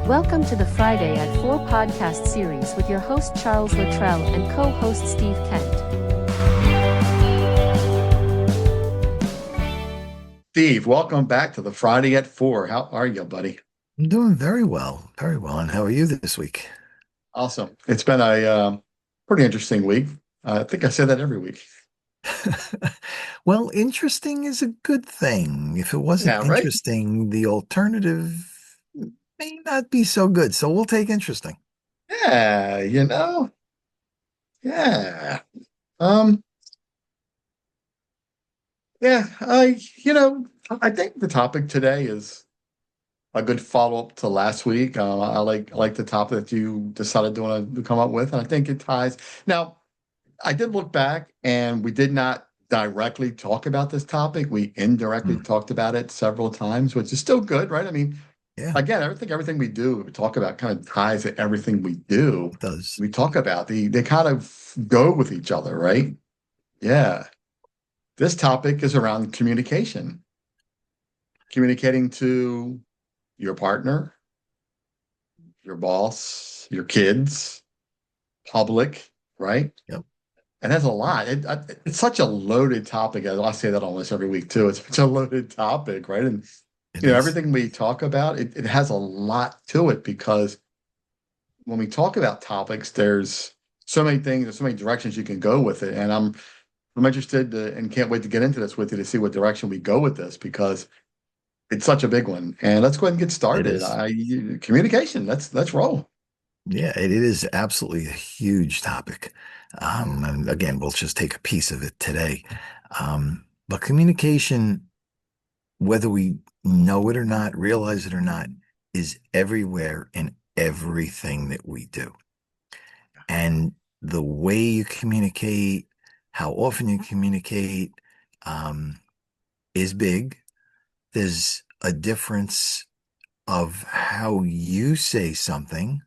Welcome to the Friday at 4 podcast series with your host Charles Luttrell and co-host Steve Kent. Steve, welcome back to the Friday at 4. How are you, buddy? I'm doing very well, very well. And how are you this week? Awesome. It's been a pretty interesting week. I think I say that every week. Well, interesting is a good thing. If it wasn't Yeah, right? interesting, the alternative may not be so good. So we'll take interesting. Yeah, yeah. Um, yeah, I think the topic today is a good follow-up to last week. I like the topic that you decided to come up with, and I think it ties. Now, I did look back, and we did not directly talk about this topic. We indirectly Hmm. talked about it several times, which is still good, right? I mean, Yeah, again, I think everything we talk about kind of ties to everything we do. it does. We talk about they kind of go with each other, right? Yeah. This topic is around communication, communicating to your partner, your boss, your kids, public, right? Yep, And that's a lot. It's such a loaded topic. I say that almost every week too. It's such a loaded topic, right? And it is. everything we talk about, it has a lot to it because when we talk about topics, there's so many things, there's so many directions you can go with it. And I'm interested and can't wait to get into this with you to see what direction we go with this because it's such a big one. And let's go ahead and get It started. is. Communication. Let's roll. Yeah, it is absolutely a huge topic. And again, we'll just take a piece of it today. But communication, whether we know it or not, realize it or not, is everywhere in everything that we do. And the way you communicate, how often you communicate, um, is big. There's a difference of how you say something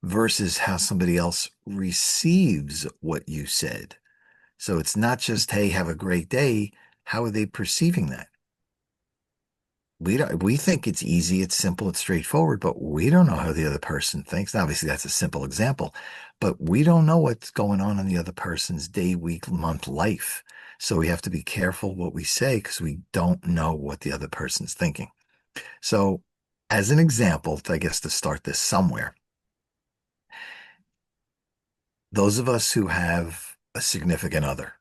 versus how somebody else receives what you said. So it's not just, hey, have a great day. How are they perceiving that? We think it's easy, it's simple, it's straightforward, but we don't know how the other person thinks. Now, obviously, that's a simple example, but we don't know what's going on in the other person's day, week, month life. So we have to be careful what we say because we don't know what the other person's thinking. So, as an example, I guess to start this somewhere, those of us who have a significant other,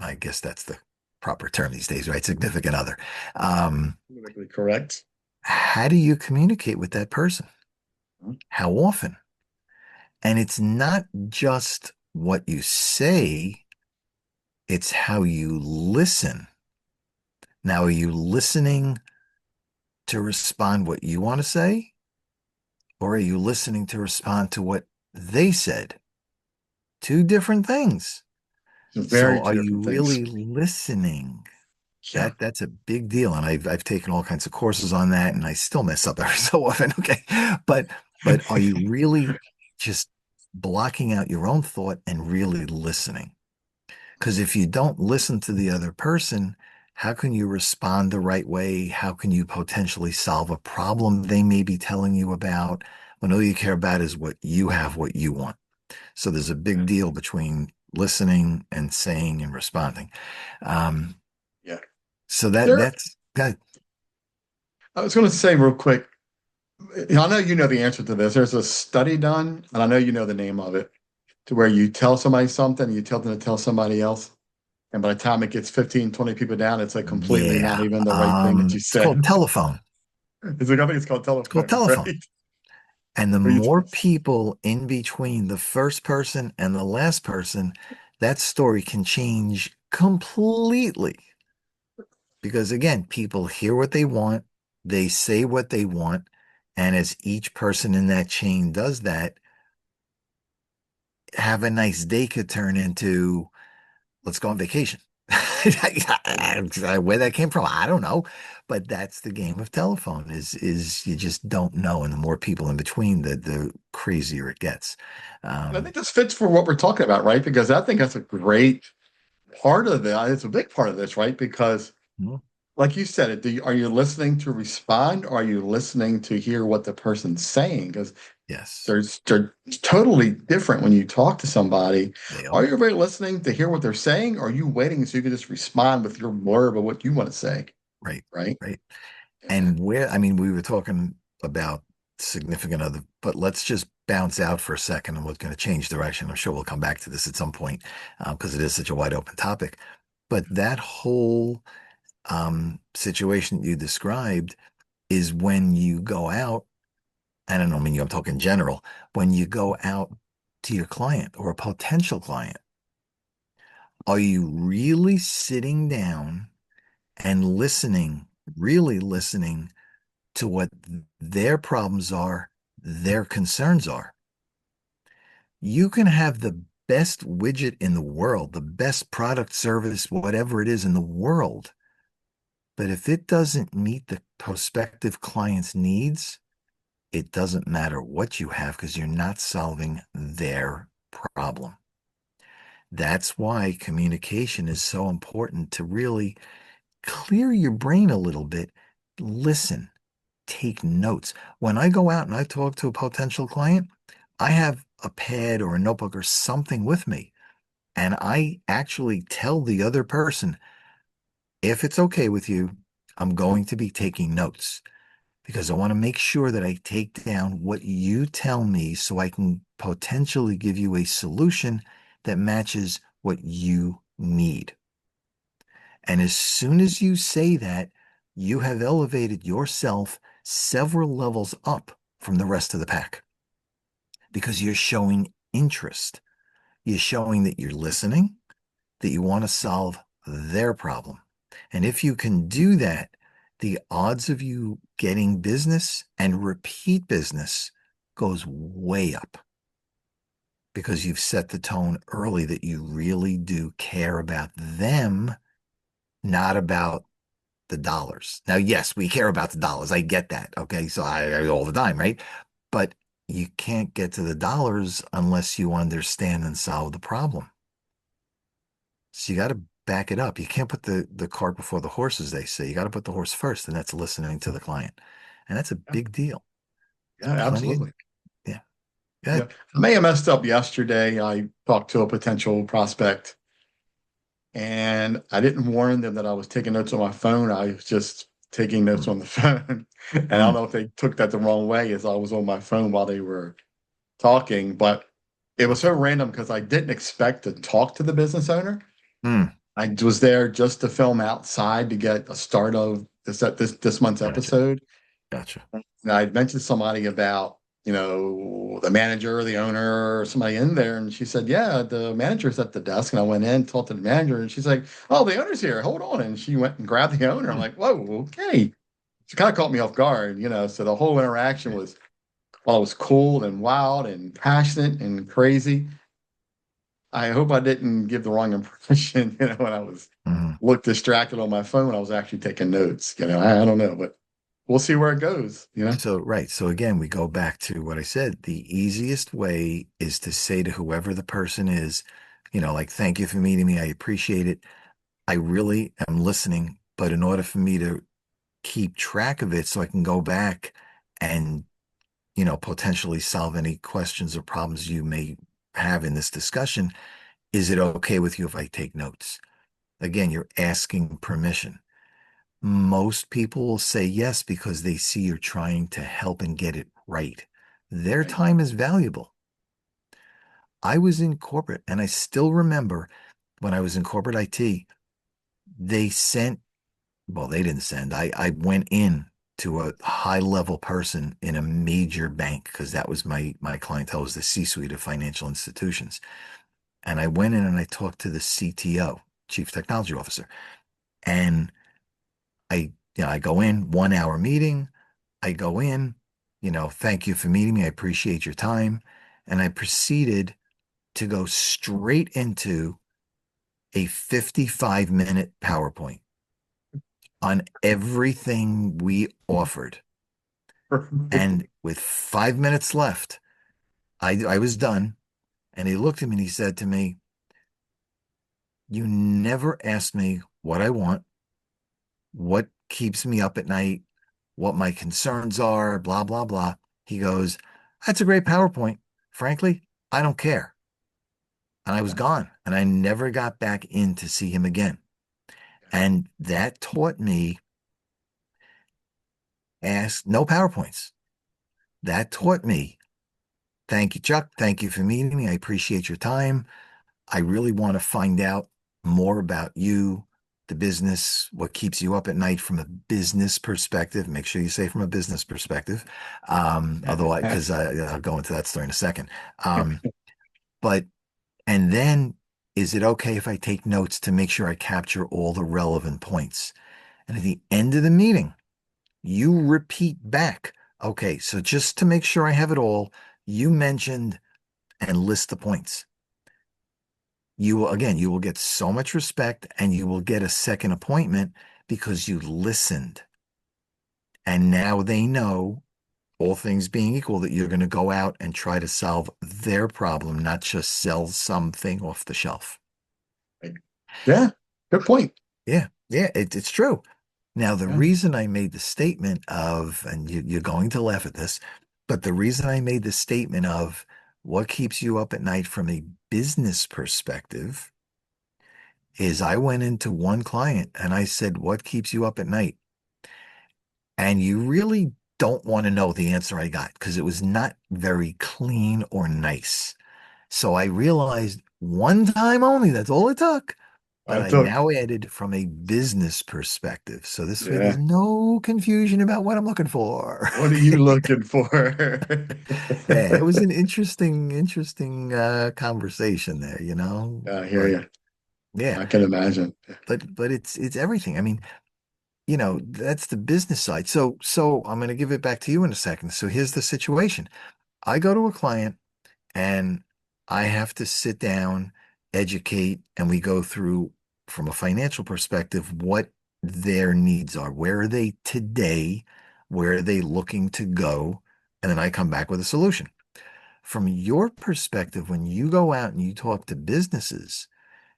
I guess that's the proper term these days, right? Significant other. Politically correct. How do you communicate with that person? How often? And it's not just what you say, it's how you listen. Now, are you listening to respond what you want to say? Or are you listening to respond to what they said? Two different things. Very So are two you different things. really listening? Yeah. That's a big deal. And I've taken all kinds of courses on that and I still mess up every so often. Okay. But are you really just blocking out your own thought and really listening? Because if you don't listen to the other person, how can you respond the right way? How can you potentially solve a problem they may be telling you about when all you care about is what you have, what you want? So there's a big deal between listening and saying and responding. Um, Yeah. so There, that's that. I was going to say real quick, I know you know the answer to this. There's a study done, and I know you know the name of it, to where you tell somebody something, you tell them to tell somebody else, and by the time it gets 15, 20 people down, it's like completely not Yeah. even the right thing that you It's called said. telephone. I think it's called It's called telephone, telephone. right? And the Where you more people in between the first person and the last person, that story can change completely. Because again, people hear what they want, they say what they want, and as each person in that chain does that, have a nice day could turn into let's go on vacation. Where that came from, I don't know. But that's the game of telephone is you just don't know. And the more people in between, the crazier it gets. and I Um, think this fits for what we're talking about, right? Because I think that's a great part of it. It's a big part of this, right? Because like you said, are you listening to respond or are you listening to hear what the person's saying? Because Yes, they're totally different when you talk to somebody. they Are are. you really listening to hear what they're saying? Or are you waiting so you can just respond with your blurb of what you want to say? Right, Right? right. Yeah. And I mean, we were talking about significant other, but let's just bounce out for a second and we're going to change direction. I'm sure we'll come back to this at some point because it is such a wide open topic. But that whole situation you described is when you go out, and I don't mean you, I'm talking general, when you go out to your client or a potential client, are you really sitting down and listening, really listening to what their problems are, their concerns are? You can have the best widget in the world, the best product, service, whatever it is in the world. But if it doesn't meet the prospective client's needs, it doesn't matter what you have because you're not solving their problem. That's why communication is so important to really clear your brain a little bit. Listen, take notes. When I go out and I talk to a potential client, I have a pad or a notebook or something with me. And I actually tell the other person, if it's okay with you, I'm going to be taking notes because I want to make sure that I take down what you tell me so I can potentially give you a solution that matches what you need. And as soon as you say that, you have elevated yourself several levels up from the rest of the pack because you're showing interest. You're showing that you're listening, that you want to solve their problem. And if you can do that, the odds of you getting business and repeat business goes way up because you've set the tone early that you really do care about them, not about the dollars. Now, yes, we care about the dollars. I get that. Okay. So I all the time, right? But you can't get to the dollars unless you understand and solve the problem. So you got to back it up. You can't put the cart before the horse, as they say. You got to put the horse first, and that's listening to the client. And that's a Yeah, big deal. yeah, Plenty of, absolutely. yeah. Yeah. Good. I may have messed up yesterday. I talked to a potential prospect and I didn't warn them that I was taking notes on my phone. I was just taking notes Mm, on the phone. And I don't mm, know if they took that the wrong way as I was on my phone while they were talking, but it was so okay. random because I didn't expect to talk to the business owner. Mm, I was there just to film outside to get a start of this month's gotcha. episode. Gotcha. And I'd mentioned somebody about, the manager, the owner, or somebody in there, and she said, "Yeah, the manager's at the desk." And I went in, talked to the manager, and she's like, "Oh, the owner's here. Hold on." And she went and grabbed the owner. I'm Mm, like, "Whoa, okay." She kind of caught me off guard, So the whole interaction okay. was, well, it was cool and wild and passionate and crazy. I hope I didn't give the wrong impression, when I was Mhm. looked distracted on my phone when I was actually taking notes. I don't know, but we'll see where it goes. So, right. So again, we go back to what I said. The easiest way is to say to whoever the person is, like, thank you for meeting me. I appreciate it. I really am listening. But in order for me to keep track of it so I can go back and, potentially solve any questions or problems you may have in this discussion, is it okay with you if I take notes? Again, you're asking permission. Most people will say yes because they see you're trying to help and get it right. Their Right. time is valuable. I was in corporate and I still remember when I was in corporate IT, they sent, well, they didn't send, I went in to a high level person in a major bank because that was my clientele was the C-suite of financial institutions. And I went in and I talked to the CTO, Chief Technology Officer. And I go in 1 hour meeting. I go in, thank you for meeting me. I appreciate your time. And I proceeded to go straight into a 55-minute PowerPoint on everything we offered. And with 5 minutes left, I was done. And he looked at me and he said to me, you never asked me what I want. what keeps me up at night, what my concerns are, blah, blah, blah. He goes, that's a great PowerPoint. Frankly, I don't care. And I was gone and I never got back in to see him again. And that taught me ask no PowerPoints. That taught me, thank you, Chuck. Thank you for meeting me. I appreciate your time. I really want to find out more about you, the business, what keeps you up at night from a business perspective. Make sure you say from a business perspective. Otherwise, because I'll go into that story in a second. But, and then is it okay if I take notes to make sure I capture all the relevant points? And at the end of the meeting, you repeat back. Okay, so just to make sure I have it all, you mentioned and list the points. You will get so much respect and you will get a second appointment because you listened. And now they know, all things being equal, that you're going to go out and try to solve their problem, not just sell something off the shelf. Yeah, good point. Yeah, yeah, it's true. Now, the Yeah. reason I made the statement of, and you're going to laugh at this, but the reason I made the statement of what keeps you up at night from a business perspective is I went into one client and I said, what keeps you up at night? And you really don't want to know the answer I got because it was not very clean or nice. So I realized one time only, that's all it took. But I I took, now added from a business perspective. So this way there's yeah. no confusion about what I'm looking for. What are you looking for? Yeah, it was an interesting conversation there, you know. I hear But you. yeah, I can imagine. but it's everything. I mean, that's the business side. So I'm going to give it back to you in a second. So here's the situation. I go to a client and I have to sit down, educate, and we go through from a financial perspective what their needs are. Where are they today? Where are they looking to go? And then I come back with a solution. From your perspective, when you go out and you talk to businesses,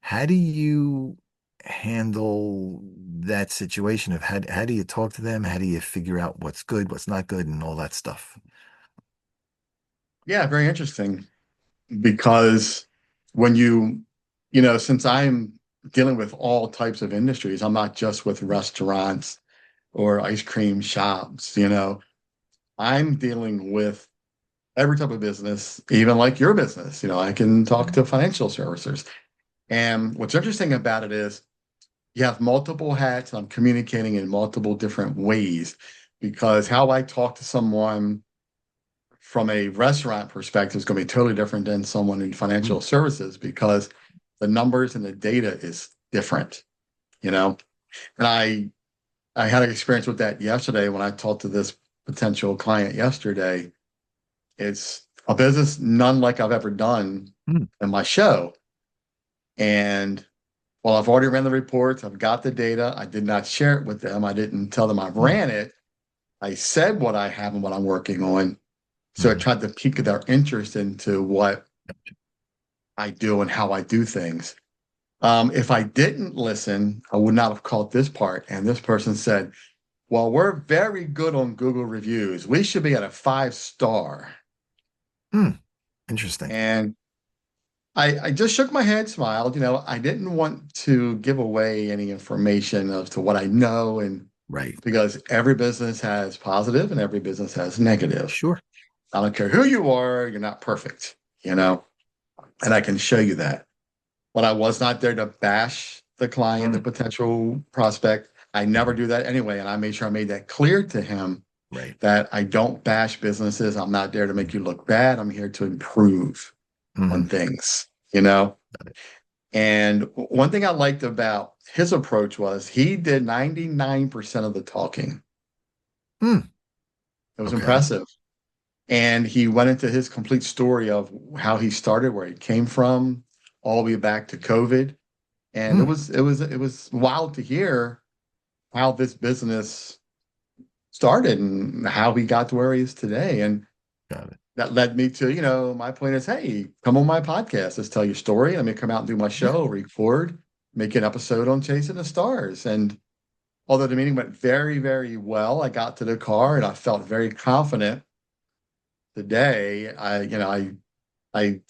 how do you handle that situation of how do you talk to them? How do you figure out what's good, what's not good, and all that stuff? Yeah, very interesting because when since I'm dealing with all types of industries, I'm not just with restaurants or ice cream shops, I'm dealing with every type of business, even like your business. I can talk to financial services. And what's interesting about it is you have multiple hats and I'm communicating in multiple different ways because how I talk to someone from a restaurant perspective is going to be totally different than someone in Mm, financial services because the numbers and the data is different, you know. And I had an experience with that yesterday when I talked to this potential client yesterday. It's a business none like I've ever done mm, in my show. And well, I've already ran the reports, I've got the data. I did not share it with them. I didn't tell them I've mm, ran it. I said what I have and what I'm working on. So I mm. tried to pique their interest into what I do and how I do things. If I didn't listen, I would not have caught this part. And this person said, well, we're very good on Google reviews. We should be at a 5 star. Mm. Interesting. And I just shook my head, smiled. I didn't want to give away any information as to what I know. And Right. because every business has positive and every business has negative. Sure. I don't care who you are, you're not perfect, and I can show you that. But I was not there to bash the client, the Mm. potential prospect. I never Mhm. do that anyway. And I made sure I made that clear to him Right. that I don't bash businesses. I'm not there to make you look bad. I'm here to improve on Hmm. things, you know? And one thing I liked about his approach was he did 99% of the talking. Mm. It was Okay. impressive. And he went into his complete story of how he started, where he came from, all the way back to COVID. And it Mm. was it was it was wild to hear how this business started and how he got to where he is today. And Got it. that led me to, my point is, hey, come on my podcast. Let's tell your story. Let me come out and do my Yeah. show, record, make an episode on Chasing the Stars. And although the meeting went very, very well, I got to the car and I felt very confident. Today, I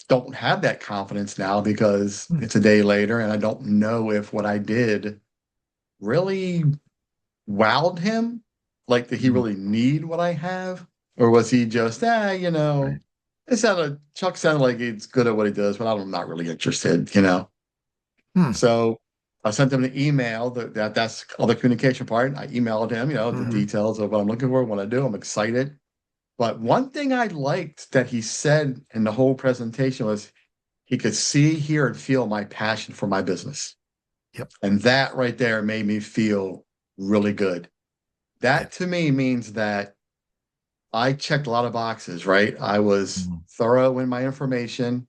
don't have that confidence now because Hmm. it's a day later and I don't know if what I did really wowed him. Like, did he Hmm. really need what I have? Or was he just, Right. Chuck sounded like he's good at what he does, but I'm not really interested. Hmm. So I sent him an email that's all the communication part. I emailed him, the Hmm. details of what I'm looking for, what I do. I'm excited. But one thing I liked that he said in the whole presentation was he could see, hear, and feel my passion for my business. Yep. And that right there made me feel really good. Yeah. That to me means that I checked a lot of boxes, right? I was Mhm. thorough in my information.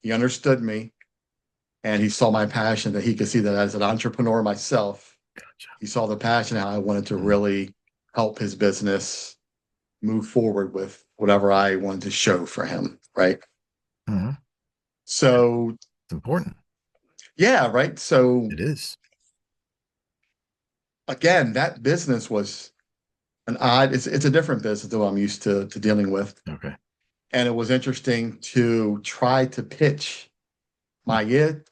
He understood me and he saw my passion, that he could see that as an entrepreneur myself, Gotcha. he saw the passion, how I wanted to Mhm. really help his business move forward with whatever I wanted to show for him, right? Mhm. Yeah. So, It's important. yeah, right. So, It is. again, that business was it's a different business than what I'm used to dealing with. Okay. And it was interesting to try to pitch Hmm.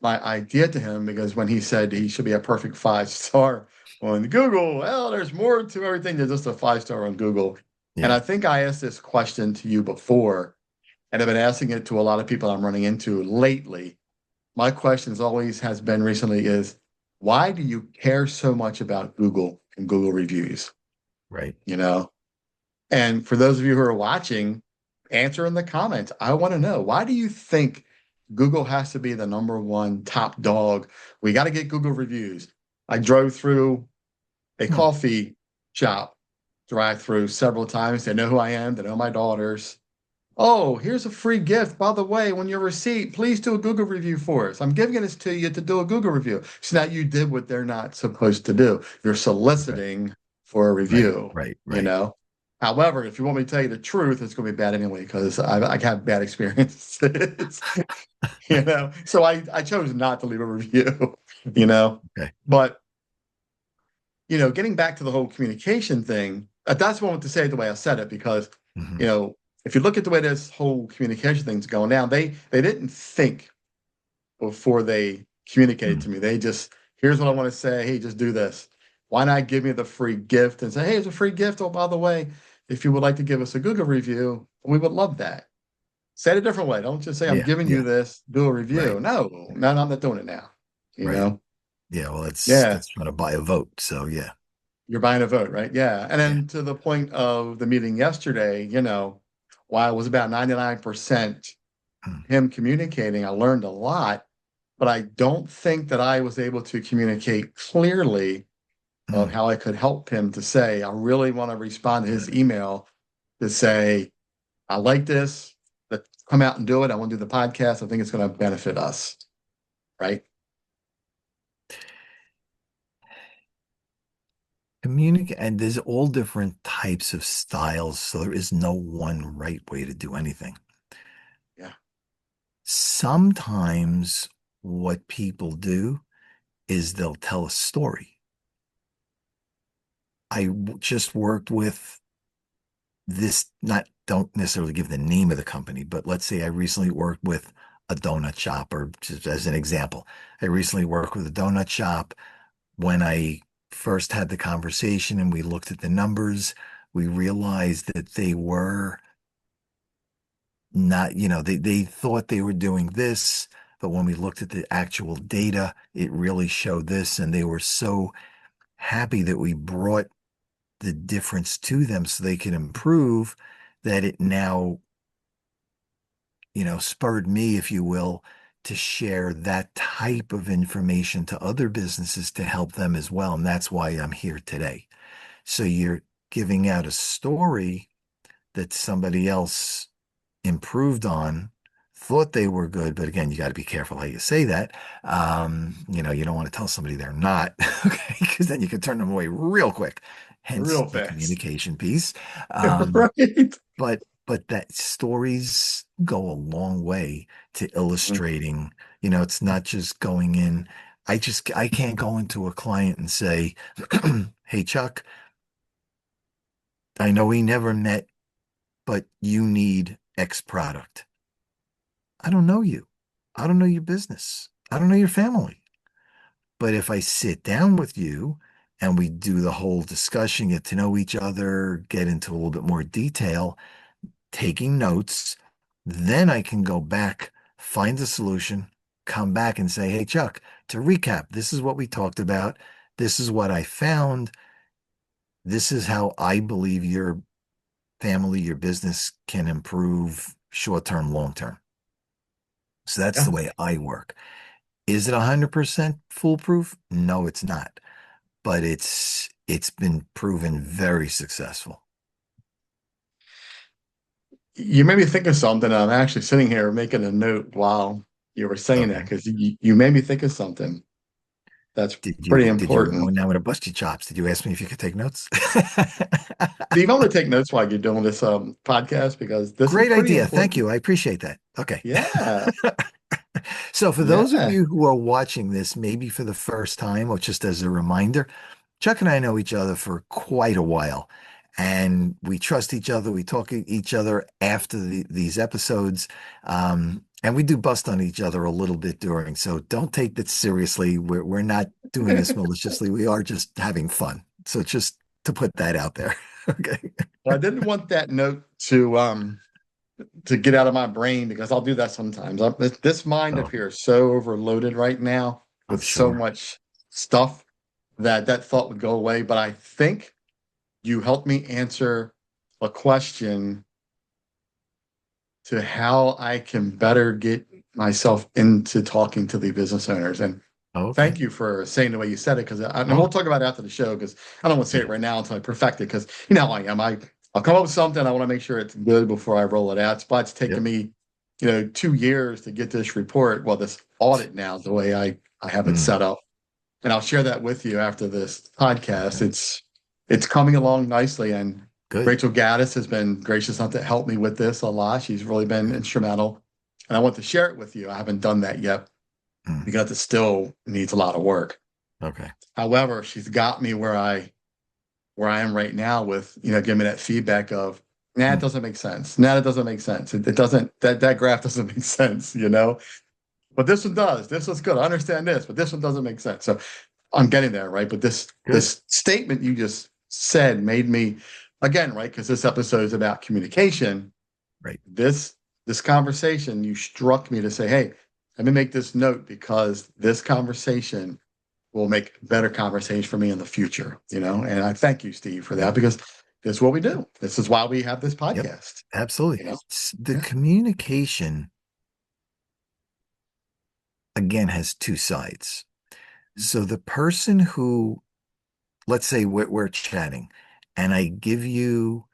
my idea to him, because when he said he should be a perfect 5 star on Google, well, there's more to everything than just a 5 star on Google. And I Yeah. think I asked this question to you before, and I've been asking it to a lot of people I'm running into lately. My questions always has been recently is, why do you care so much about Google and Google reviews? Right. You know? And for those of you who are watching, answer in the comments. I want to know, why do you think Google has to be the number one top dog? We got to get Google reviews. I drove through a Hmm. coffee shop drive through several times. They know who I am, they know my daughters. Oh, here's a free gift. By the way, when your receipt, please do a Google review for us. I'm giving this to you to do a Google review. So now you did what they're not supposed to do. You're Okay. soliciting for a Right. review, Right. you Right. know? However, if you want me to tell you the truth, it's going to be bad anyway because I have bad experiences, So I chose not to leave a review, you know? Okay. But, getting back to the whole communication thing, that's what I want to say the way I said it, because, Hmm. you know, if you look at the way this whole communication thing's going down, they didn't think before they communicated Hmm. to me. They just, here's what I want to say. Hey, just do this. Why not give me the free gift and say, hey, it's a free gift. Oh, by the way, if you would like to give us a Google review, we would love that. Say it a different way. Don't just say, I'm Yeah. giving you Yeah. this, do a Right. review. No, no, no, I'm not doing it now. You Right. know? Yeah. Well, that's Yeah. that's trying to buy a vote. So yeah. You're buying a vote, right? Yeah. And Yeah. then to the point of the meeting yesterday, while it was about 99% Hmm. him communicating, I learned a lot, but I don't think that I was able to communicate clearly of Hmm. how I could help him to say, I really want to respond to his Good. email to say, I like this. Let's come out and do it. I want to do the podcast. I think it's going to benefit us. Right. Communicate, and there's all different types of styles, so there is no one right way to do anything. Yeah. Sometimes what people do is they'll tell a story. Just worked with this, not don't necessarily give the name of the company, but let's say I recently worked with a donut shop, or just as an example, I recently worked with a donut shop. When I first had the conversation and we looked at the numbers, we realized that they were not, they thought they were doing this, but when we looked at the actual data, it really showed this. And they were so happy that we brought the difference to them so they could improve, that it now, spurred me, if you will, to share that type of information to other businesses to help them as well. And that's why I'm here today. So you're giving out a story that somebody else improved on, thought they were good, but again, you got to be careful how you say that. You don't want to tell somebody they're not, okay, because then you can turn them away real quick. Hence Real the fast. communication piece. Um, Right. but that stories go a long way to Mhm. illustrating, it's not just going in. I can't go into a client and say, "Hey Chuck, I know we never met, but you need X product." I don't know you. I don't know your business. I don't know your family. But if I sit down with you and we do the whole discussion, get to know each other, get into a little bit more detail, taking notes, then I can go back, find the solution, come back and say, "Hey, Chuck, to recap, this is what we talked about. This is what I found. This is how I believe your family, your business can improve short term, long term." So that's the Yeah. way I work. Is it 100% foolproof? No, it's not, but it's been proven very successful. You made me think of something. I'm actually sitting here making a note while you were saying that Okay. because you made me think of something that's Did pretty you, oh, important. now I'm gonna bust your chops. Did you ask me if you could take notes? Steve, I'm going to take notes while you're doing this podcast because this is Great pretty idea. Thank important. you. I appreciate that. Okay. Yeah, So for those of yeah. you who are watching this, maybe for the first time or just as a reminder, Chuck and I know each other for quite a while, and we trust each other. We talk to each other after these episodes, and we do bust on each other a little bit during. So don't take that seriously. We're not doing this maliciously. We are just having fun. So just to put that out there. Okay. I didn't want that note to get out of my brain because I'll do that sometimes. This mind of Oh, here is so overloaded right now I'm with so sure. much stuff that that thought would go away. But I think you helped me answer a question to how I can better get myself into talking to the business owners. And Okay. thank you for saying the way you said it, because and we'll Oh, talk about it after the show because I don't want to say yeah. it right now until I perfect it because you know how I am. I'll come up with something. I want to make sure it's good before I roll it out. It's taken Yep. me, 2 years to get this report. Well, this audit now, the way I have it Mm, set up. And I'll share that with you after this podcast. It's coming along nicely, and good. Rachel Gaddis has been gracious enough to help me with this a lot. She's really been instrumental, and I want to share it with you. I haven't done that yet Mm, because it still needs a lot of work. okay. However, she's got me where I am right now with giving me that feedback of, nah, it Mm, doesn't make sense. Nah, it doesn't make sense. It doesn't that graph doesn't make sense. But this one does. This was good. I understand this, but this one doesn't make sense. So I'm getting there, right? But this good. this statement you just said made me again, right? Because this episode is about communication. Right. This conversation, you struck me to say, hey, let me make this note because this conversation will make better conversation for me in the future. And I thank you, Steve, for Yep. that because this is what we Yep. do. This is why we have this Yep. podcast. Absolutely. You know? The Yeah. communication, again, has two sides. So the person who, let's say we're chatting and I give you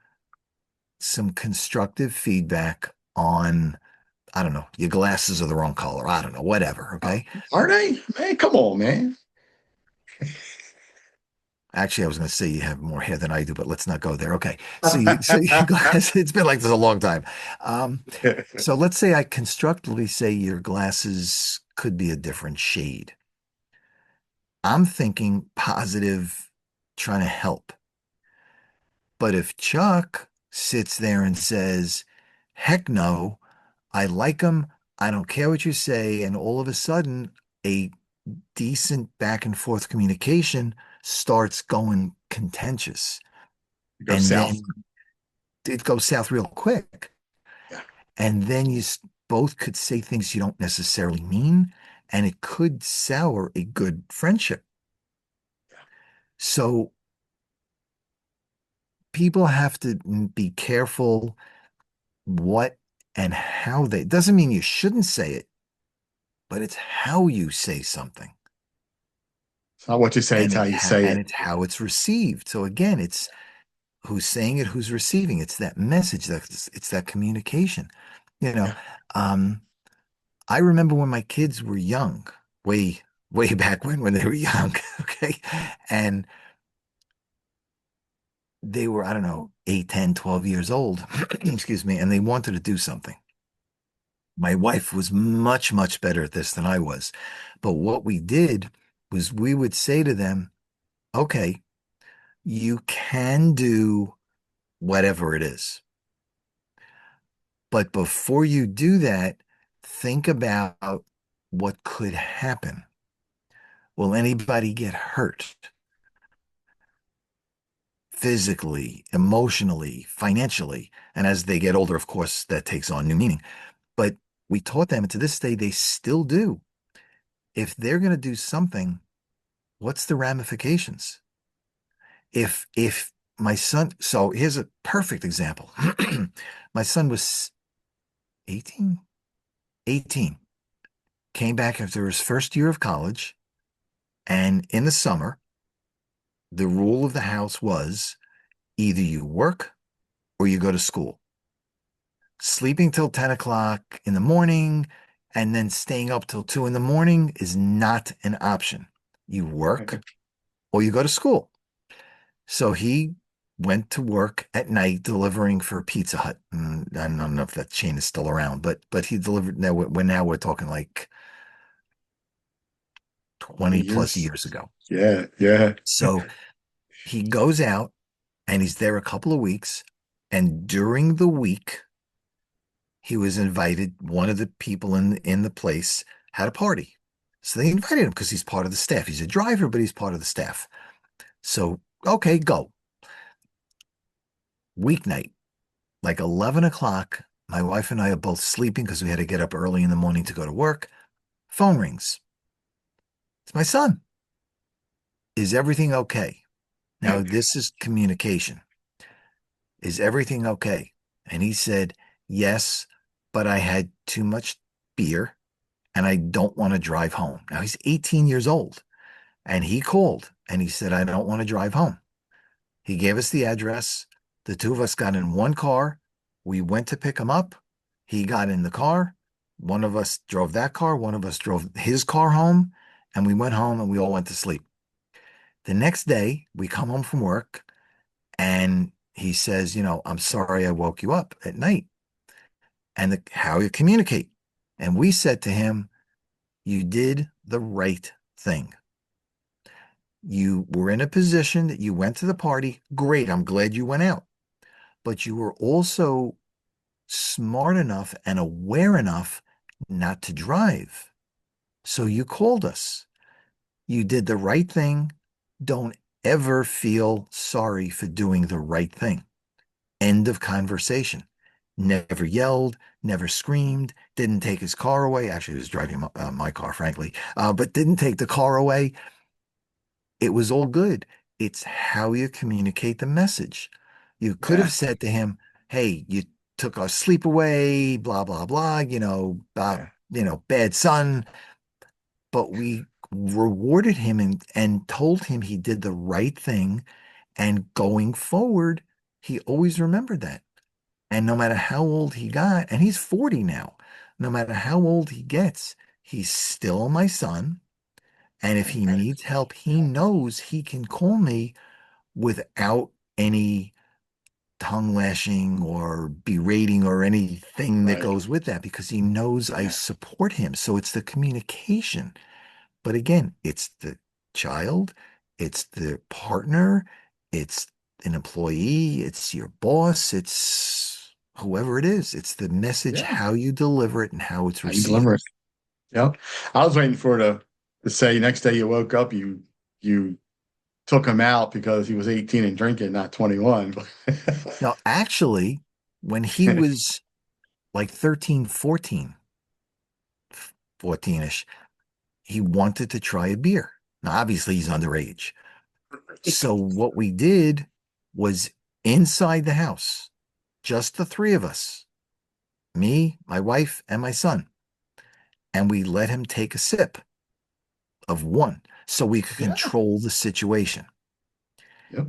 some constructive feedback on, I don't know, your glasses are the wrong color. I don't know, whatever. Uh, Okay. are they? Man, come on, man. Actually, I was going to say you have more hair than I do, but let's not go there. Okay. So your glasses, it's been like this a long time. Um, so let's say I constructively say your glasses could be a different shade. I'm thinking positive, trying to help. But if Chuck sits there and says, heck no, I like them, I don't care what you say, and all of a sudden a decent back and forth communication starts going contentious. Go And south. then it goes south real quick. Yeah. And then both could say things you don't necessarily mean, and it could sour a good friendship. So people have to be careful what and how they, doesn't mean you shouldn't say it, but it's how you say something. It's not what you say, And it's how you say and it. it's how it's received. So again, it's who's saying it, who's receiving. It's that message, it's that communication. You know, Yeah. um, I remember when my kids were young, way back when they were young, okay? And they were, I don't know, 8, 10, 12 years old, excuse me, and they wanted to do something. My wife was much, much better at this than I was. But what we did was we would say to them, okay, you can do whatever it is. But before you do that, think about what could happen. Will anybody get hurt physically, emotionally, financially? And as they get older, of course, that takes on new meaning. But we taught them, and to this day, they still do. If they're going to do something, what's the ramifications? If my son, so here's a perfect example. My son was 18, 18, came back after his first year of college, and in the summer, the rule of the house was either you work or you go to school. Sleeping till 10 o'clock in the morning and then staying up till 2 in the morning is not an option. You work or you go to school. So he went to work at night delivering for Pizza Hut. I don't know if that chain is still around, but he delivered. Now we're talking like 20 20 plus years. years ago. Yeah, yeah. So he goes out and he's there a couple of weeks. And during the week, he was invited. One of the people in the place had a party. So they invited him because he's part of the staff. He's a driver, but he's part of the staff. So, okay, go. Weeknight, like 11 o'clock. My wife and I are both sleeping because we had to get up early in the morning to go to work. Phone rings. It's my son. Is everything okay? Now, this is communication. Is everything okay? And he said, yes, but I had too much beer and I don't want to drive home. Now, he's 18 years old and he called and he said, I don't want to drive home. He gave us the address. The two of us got in one car. We went to pick him up. He got in the car. One of us drove that car. One of us drove his car home. And we went home and we all went to sleep. The next day, we come home from work and he says, I'm sorry I woke you up at night. And how you communicate. And we said to him, you did the right thing. You were in a position that you went to the party. Great. I'm glad you went out. But you were also smart enough and aware enough not to drive. So you called us. You did the right thing. Don't ever feel sorry for doing the right thing. End of conversation. Never yelled, never screamed, didn't take his car away. Actually, he was driving my car, frankly, but didn't take the car away. It was all good. It's how you communicate the message. You could Yeah, have said to him, hey, you took our sleep away, blah, blah, blah, yeah, bad son. But we rewarded him and told him he did the right thing. And going forward, he always remembered that. And no matter how old he got, and he's 40 now, no matter how old he gets, he's still my son. And if he needs help, he knows he can call me without any tongue lashing or berating or anything that right. goes with that because he knows I Yeah, support him. So it's the communication. But again, it's the child, it's the partner, it's an employee, it's your boss, it's whoever it is. It's the message, yeah. how you deliver it and how it's How you received. deliver it. Yep. I was waiting for it to say next day you woke up, you took him out because he was 18 and drinking, not 21. Now, actually, when he was like 13, 14-ish, he wanted to try a beer. Now, obviously, he's underage. So, what we did was inside the house, just the three of us, me, my wife, and my son. And we let him take a sip of one so we could Yeah. control the situation. Yep.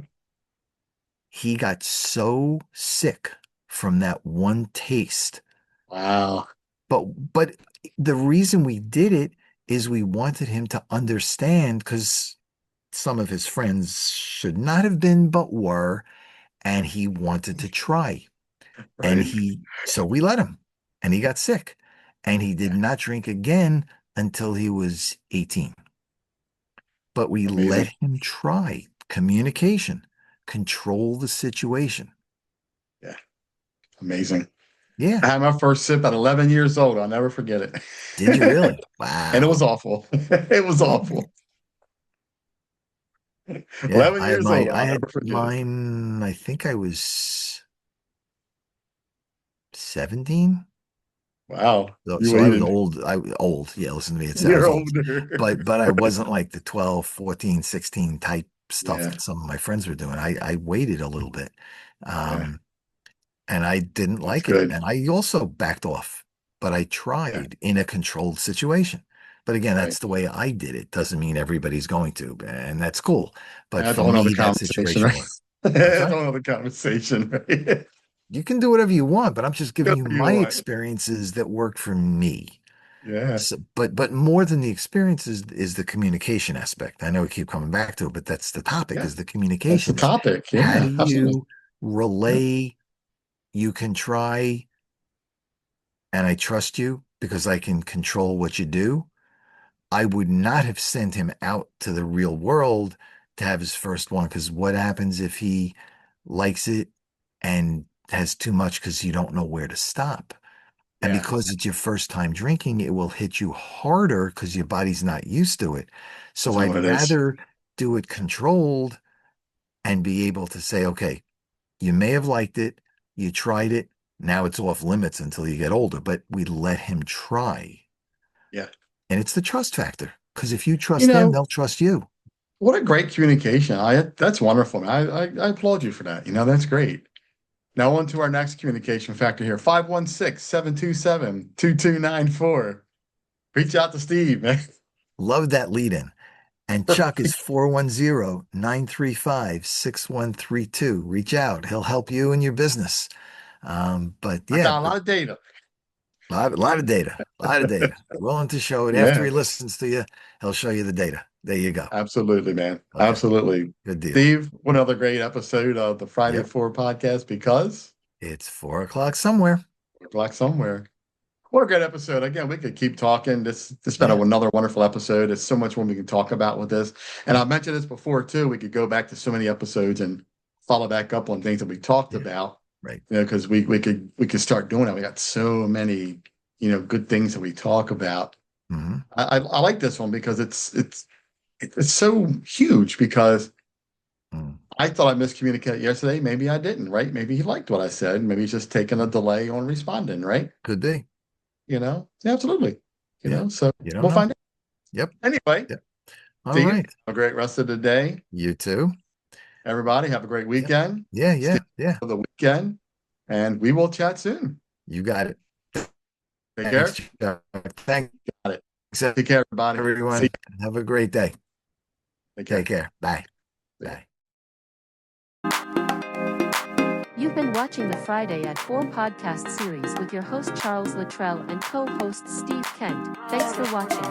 He got so sick from that one taste. Wow. But the reason we did it is we wanted him to understand because some of his friends should not have been, but were, and he wanted to try. And Right. so we let him, and he got sick, and he did Yeah. not drink again until he was 18. but we let Amazing. him try. Communication, control the situation. Yeah. Amazing. Yeah. I had my first sip at 11 years old. I'll never forget it. Did you really? And it Wow. was awful. It was awful. Yeah. 11 years old. I I'll had never forget it. mine, I think I was 17. Wow. You So I was waited. old. I was old. Yeah, listen to me. I You're was old. older. But I wasn't like the 12, 14, 16 type stuff Yeah. that some of my friends were doing. I waited a little bit. Yeah. Um, and I didn't That's like it. good. And I also backed off, but I Yeah. tried in a controlled situation. But again, Right. that's the way I did it. Doesn't mean everybody's going to, and that's cool. But That's a for whole nother me, that conversation, situation right? worked. What's That's a that? whole nother conversation, right? You can do whatever you want, but I'm just giving Whatever you you my want. experiences that worked for me. Yeah. So, but more than the experience is the communication aspect. I know we keep coming back to it, but that's the topic Yeah. is the That's the communications. topic. How do Yeah. Absolutely. you Yeah. relay? You can try, and I trust you because I can control what you do. I would not have sent him out to the real world to have his first one because what happens if he likes it and has too much because you don't know where to stop? And Yeah. because it's your first time drinking, it will hit you harder because your body's not used to it. So That's not I'd what it is. rather do it controlled and be able to say, okay, you may have liked it, you tried it, now it's off limits until you get older, but we let him try. Yeah. And it's the trust factor because if you You trust them, know, they'll trust you. what a great communication. That's wonderful, man. I applaud you for that. That's great. Now on to our next communication factor here. 516-727-2294. Reach out to Steve, man. Love that lead in. And Chuck is 410-935-6132. Reach out. He'll help you in your business. But I yeah, got a lot of data. lot of data, a lot of data. Willing to show it. After Yeah, he listens to you, he'll show you the data. There you go. absolutely, man. Okay, Absolutely. good deal. Steve, what other great episode of the Friday at Yep. 4 podcast because It's 4 o'clock somewhere. we're black somewhere. What a great episode. Again, we could keep talking. This been Yeah. another wonderful episode. There's so much more we can talk about with this. And I mentioned this before too. We could go back to so many episodes and follow back up on things that we talked Yeah. about. Right. Because we could start doing that. We got so many, good things that we talk about. Hmm. I like this one because it's so huge because Mm. I thought I miscommunicated yesterday. Maybe I didn't, right? Maybe he liked what I said. Maybe he's just taking a delay on responding, right? Could be. Yeah, absolutely. Yeah. So You don't we'll know. find out. Yep. Anyway, Yep. All Steve, have right. a great rest of the day. You too. Everybody, have a great Yeah. weekend. Yeah. Stay Yeah. Yeah. for the weekend, and we will chat soon. You got it. Take Thanks, care. Chuck. Thanks, Got it. Take care, everybody. See everyone. Have a great day. you. Take care. Take care. Bye. See ya. Bye. You've been watching the Friday at 4 podcast series with your host Charles Luttrell and co-host Steve Kent. Thanks for watching.